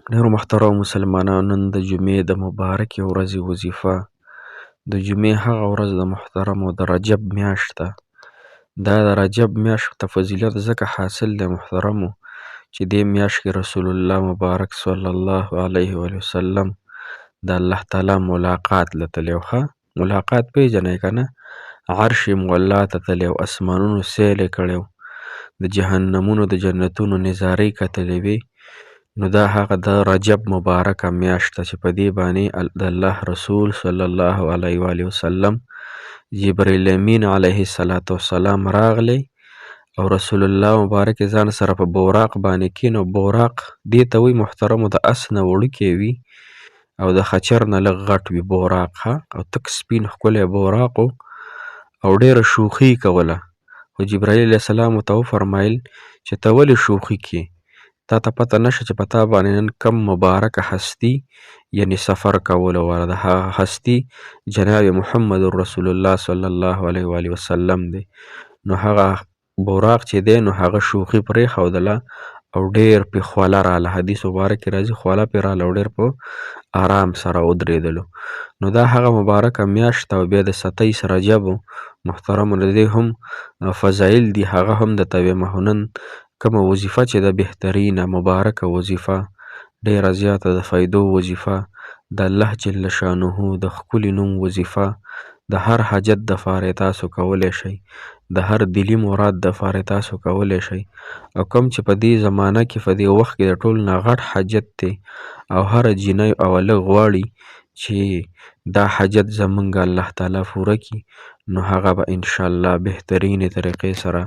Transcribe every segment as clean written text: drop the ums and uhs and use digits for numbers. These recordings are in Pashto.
ډېرو محترمو مسلمانانو، نن د جمعې د مبارکې ورځې وظیفه. د جمعې هغه ورځ د محترمو د رجب میاشت ده. دا د رجب میاشت ته فضیلت ځکه حاصل دی محترمو چې دې میاشت کې رسول الله مبارک صلی الله علیه و وسلم د الله تعالی ملاقات لتلی و. ملاقات پیژنئ که نه؟ عرش مولا ته تللی او اسمانونو سیل یې کړی و، د جهنمونو د جنتونو نظارې کتلې وې. نو دا هغه د رجب مبارکه میاشت ده چې په دې باندې د الله رسول صلی الله علیه و آله وسلم جبرئیل امین علیه السلام راغلی او رسول الله مبارک ځان سره په بوراق باندې کېنو. بوراق دې ته وایي محترمو د اس نه وړوکی وي او د خچر نه لږ غټ وي بوراق ښه، او تک سپین ښکلی بوراق و او ډېره شوخي کوله. خو جبرئیل علیه السلام ورته وفرمایل چې ته ولې شوخي کې؟ تا ته پته نشته چې په تا باندې نن کم مبارکه هستي یعنی سفر کولو والا د هغه هستي جناب محمد رسول الله صلی الله علیه و آله وسلم دی. نو هغه بوراق چې دی نو هغه شوخي پرېښودله او ډېر پې خوله راله. حدیث مبارک کې راځي خوله پې راله او ډېر په آرام سره ودرېدلو. نو دا هغه مبارکه میاشت او بیا د 27 رجب محترمو د دې هم فضایل دي. هغه هم د تویمه نن کومه وظیفه چې د بهترینه مبارکه وظیفه، ډېره زیاته د فایدو وظیفه، د الله جل شانه د ښکلي نوم وظیفه، د هر حاجت دپاره تاسو کولی شئ، د هر دلي مراد دپاره تاسو کولی شئ. او کوم چې په دې زمانه کې په دې وخت کې د ټول نه غټ حاجت دی او هره جینۍ او هلک غواړي چې دا حاجت زمونږ الله تعالی پوره کړي، نو هغه به انشاءالله بهترینې طریقې سره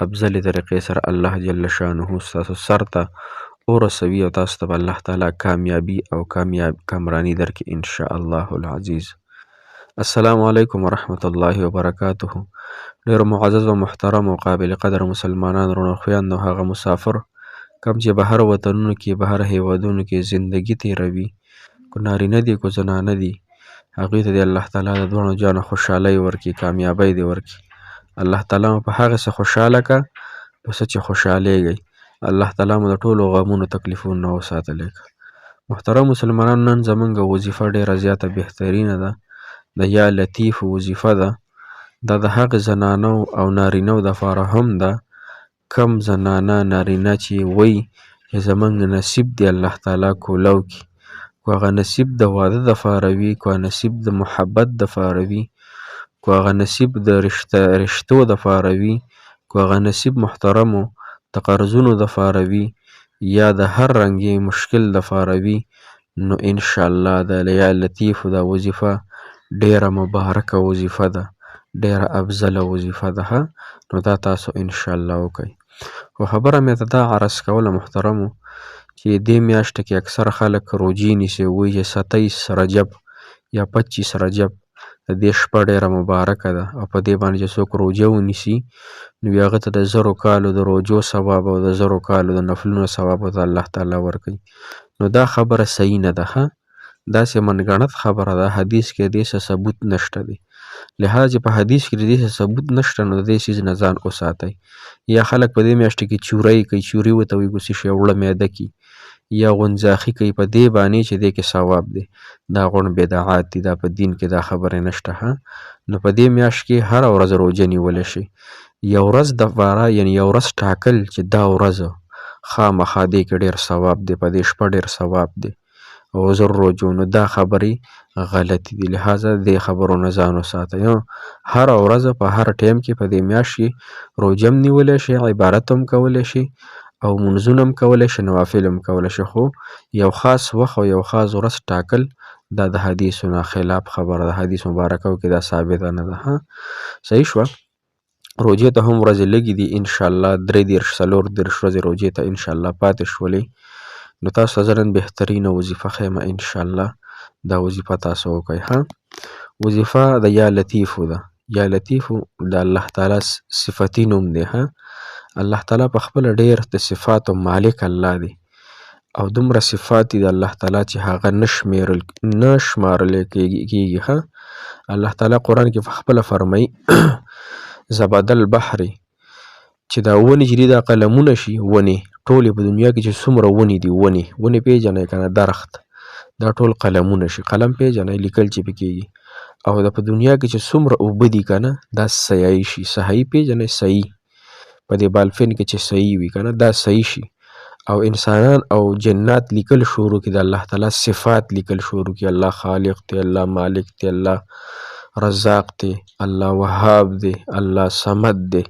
افضلې طریقې سره الله جل شانه ستاسو سر ته ورسوي او تاسو ته به الله تعالی کامیابي او کامراني درکړي انشاء الله العزیز. السلام علیکم ورحمة الله وبرکاته. ډېر معزز و محترم او قابل قدر مسلمانان وروڼو خویندو، هغه مسافر کم چې بهر وطنونو کې بهر هیوادونو کې زندگی تیروي، کو نارینه دي کو زنانه دي، هغوی ته د الله تعالی د دواړو جانو خوشحالۍ ورکړي، کامیابۍ دې ورکړي. الله تعالی مو په هغه څه خوشحاله که په څه چې خوشحالیږئ. الله تعالی مو د ټولو غمونو تکلیفونو نه وساتلی که. محترم مسلمانانو، نن زمونږ وظیفه ډېره زیاته بهترینه ده. د یا لطیف وظیفه ده. دا د هغې زنانو او نارینو دپاره هم ده کم زنانه نارینه چې وایي چې زمونږ نصیب دی الله تعالی کولاو کړي، کو هغه نصیب د واده دپاره وي، کو نصیب د محبت دپاره وي، کو هغه نصیب د رشتو دپاره وي، کو هغه نصیب محترمو د قرضونو دپاره وي، یا د هر رنګې مشکل دپاره وي، نو انشاءالله د یا لطیفو دا وظیفه ډېره مبارکه وظیفه ده، ډېره افضله وظیفه ده. نو دا تاسو انشاءالله وکئ. خو خبره مې ته دا عرض کوله محترمو چې دې میاشته کې اکثره خلک روجې نیسي، وایي چې 27 رجب یا 25 رجب د دې شپه ډېره مبارکه ده او په دې باندې چې څوک روجه ونیسي نو هغه ته د 1000 کالو د روجو ثواب او د 1000 کالو د نفلونو ثواب ورته الله تعالی ورکوي. نو دا خبره صحیح نه ده ښه، داسې منګړت خبره ده. حدیث کې دې څه ثبوت نشته دی. لہذا چې په حدیث کې دې څه ثبوت نشته نو د دې څیز نه ځان وساتئ. یا خلک په دې میاشتې کې چورۍ کوي، چوري ورته وایي کوڅې شي وړه معده کې، یا غونځاخي کوي په دې باندې چې دې کې ثواب دی. دا غوڼ بدعات دي، دا په دین کې دا خبرې نشته ښه. نو په دې میاشت کې هره ورځ روجه نیولی شي. یو ورځ دپاره یعنې یو ورځ ټاکل چې دا ورځ خامخا دې کې ډېر ثواب دی، په دې شپه ډېر ثواب دی او 1000 روجو، نو دا خبرې غلطي دي. لہذا دې خبرو نه ځان وساتئ. هره ورځ په هر ټایم کې په دې میاشت کې روجه هم نیولی شي، عبادت هم کولی شي او منځونه هم کولی شي، نوافل هم کولی شي. خو یو خاص وخت او یو خاص ورځ ټاکل دا د حدیثو نه خلاف خبره ده. حدیث مبارکو کې دا ثابته نه ده. صحیح شوه. روجې ته هم ورځې لږې دي انشاءالله، 33 34 ورځې روجې ته انشاءالله پاتې شولې. نو تاسو ته زه نن بهترینه وظیفه ښیم انشاءالله، دا وظیفه تاسو وکئ. وظیفه د یا لطیفو ده. یا لطیفو د الله تعالی صفتي نوم دی. الله تعالی په خپله ډېر د صفاتو مالک الله دی او دومره صفات دي د الله تعالی چې هغه نه شمارلی کېږي. الله تعالی قرآن کې په خپله فرمایي زبد البحر چې دا ونې چې دي دا قلمونه شي، ونې ټولې په دنیا کې چې څومره ونې دي ونې پیژنئ که نه درخت دا ټول قلمونه شي قلم پیژنئ لیکل چې پې کېږي او د په دنیا کې چې څومره اوبه دي که نه دا سیایي شي سهایي پیژنئ سهي په دې بالفین کې چې سهي وي که نه دا سهي شي او انسانان او جنات لیکل شروع کړي د الله تعالی صفات لیکل شروع کړي الله خالق دی الله مالک دی الله رزاق دی الله وهاب دی الله صمد دی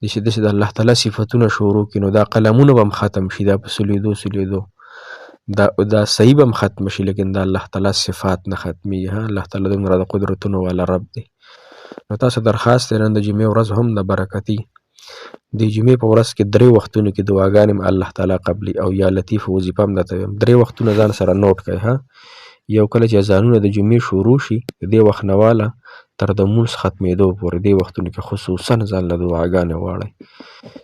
داسې د الله تعالی صفتونه شروع کړي نو دا قلمونه به هم ختم شي دا په سلیدو دا صحیح به هم ختم شي لیکن دا الله تعالی صفات نه ختمیږي الله تعالی دومره د قدرتونو والا رب دی نو تاسو درخواست دی نن د جمعې ورځ هم د برکتي د جمعې په ورځ کې 3 وختونو کې دعاګانې الله تعالی قبلي او یا لطیف وظیفه هم درته وایم 3 وختونه ځان سره نوٹ کړئ یو کله چې اذانونه د جمعې شروع شي د دې وخت نه واله تر د مونځ ختمېدو پورې دې وختونو کې خصوصا ځان له دعاګانې غواړئ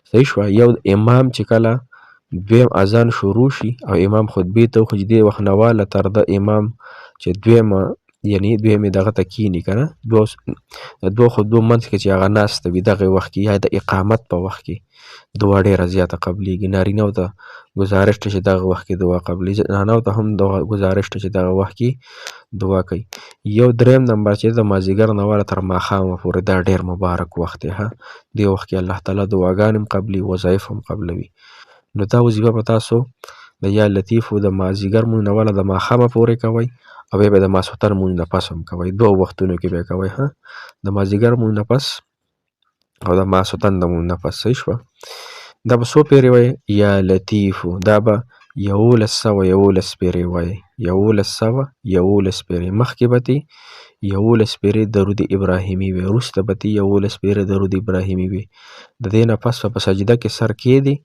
صحیح شوه یو امام چې کله دویم اذان شروع شي او امام خطبې ته وخېږي دې وخت نه واله تر د امام چې دویمې دغه ته کښېني که نه د دوو خطبو منځ کې چې هغه ناسته وي دغه وخت کې یا د اقامت په وخت کې دعا ډېره زیاته قبلیږي نارینهو ته ګزارش ته چې دغه وخت کې دعا قبلیږي زنانو ته هم ګزارش ته چې دغه وخت کې دعا کوي یو دریم نمبر چې د مازدیګر نه واله تر ماښامه پورې دا ډېر مبارک وخت دی دې وخت کې الله تعالی دعاګانې هم قبلي وظایف هم قبلوي نو دا وظیفه به تاسو د یا لطیفو د مازدیګر مونځ نه واله د ماښامه پورې کوئ او بیا به د ماسخوتن مونځ نه پس هم کوئ 2 وختونو کې به کوئ د مازدیګر مونځ نه پس او د ماسخوتن د مونځ نه پس صحیح شوه دا به څو پیرې وایي یا لطیفو دا به 1111 پیرې وایي 1111 پیرې مخکې به تې 11 پیرې درود ابراهیمي وي وروسته به تې 11 پیرې درود ابراهیمي وي د دې نه پس په سجده کې سر کېږدي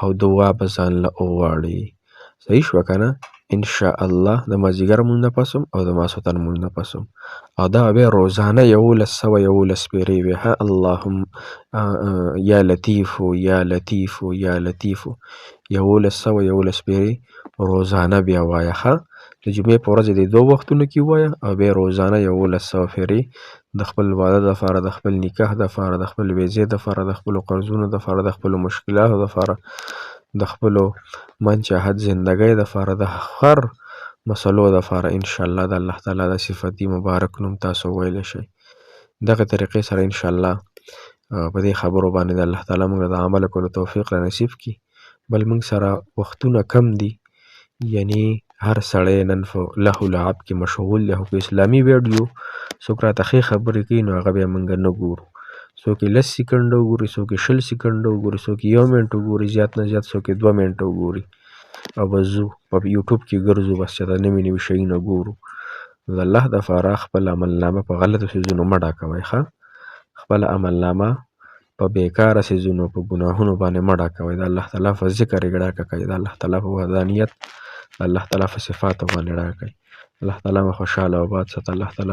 او دعا به ځان له وغواړي صحیح شوه که نه انشاءالله د مازدیګر مونځ نه پس او د ماسخوتن مونځ نه پس او دا بیا روزانه 1111 پیرې وي اللهم یا لطیفو یا لطیفو یا لطیفو 1111 پیرې روزانه بیا وایه د جمعې په ورځ د 2 وختونو کې وایه او بیا روزانه 1100 پیرې د خپل واده دپاره د خپل نکاح دپاره د خپل ویزې دپاره د خپلو قرضونو دپاره د خپلو مشکلاتو دپاره د خپلو منچاهت زندګۍ دپاره د هر مسلو دپاره انشاءالله د الله تعالی د صفتي مبارک نوم تاسو ویلی شئ دغه طریقې سره انشاءالله په دې خبرو باندې د الله تعالی موږ د عمل کولو توفیق را نصیب کړي بل موږ سره وختونه کم دي یعنی هر سړی نن له لعب کې مشغول دی خو اسلامي ویډیو څوک راته ښې خبرې کوي نو هغه بیا موږ نه ګورو څوک 10 سکنډه وګوري څوک 20 سکنډه وګوري څوک 1 منټ وګوري زیات نه زیات څوک 2 منټه وګوري او بس ځو په یوټیوب کې ګرځو بس چې دا نوي شیونه ګورو د الله دپاره خپل عملنامه په غلطو څیزونو مه ډاکوئ خپله عملنامه په بیکاره څیزونو په ګناهونو باندې مه ډاکوئ د الله تعالی په ذکر یې ډاکه کوئ د الله تعالی په وحدانیت د الله تعالی په صفاتو باندې ډاکه کوئ الله تعالی مو خوشحاله او آباد ساته الله تعالی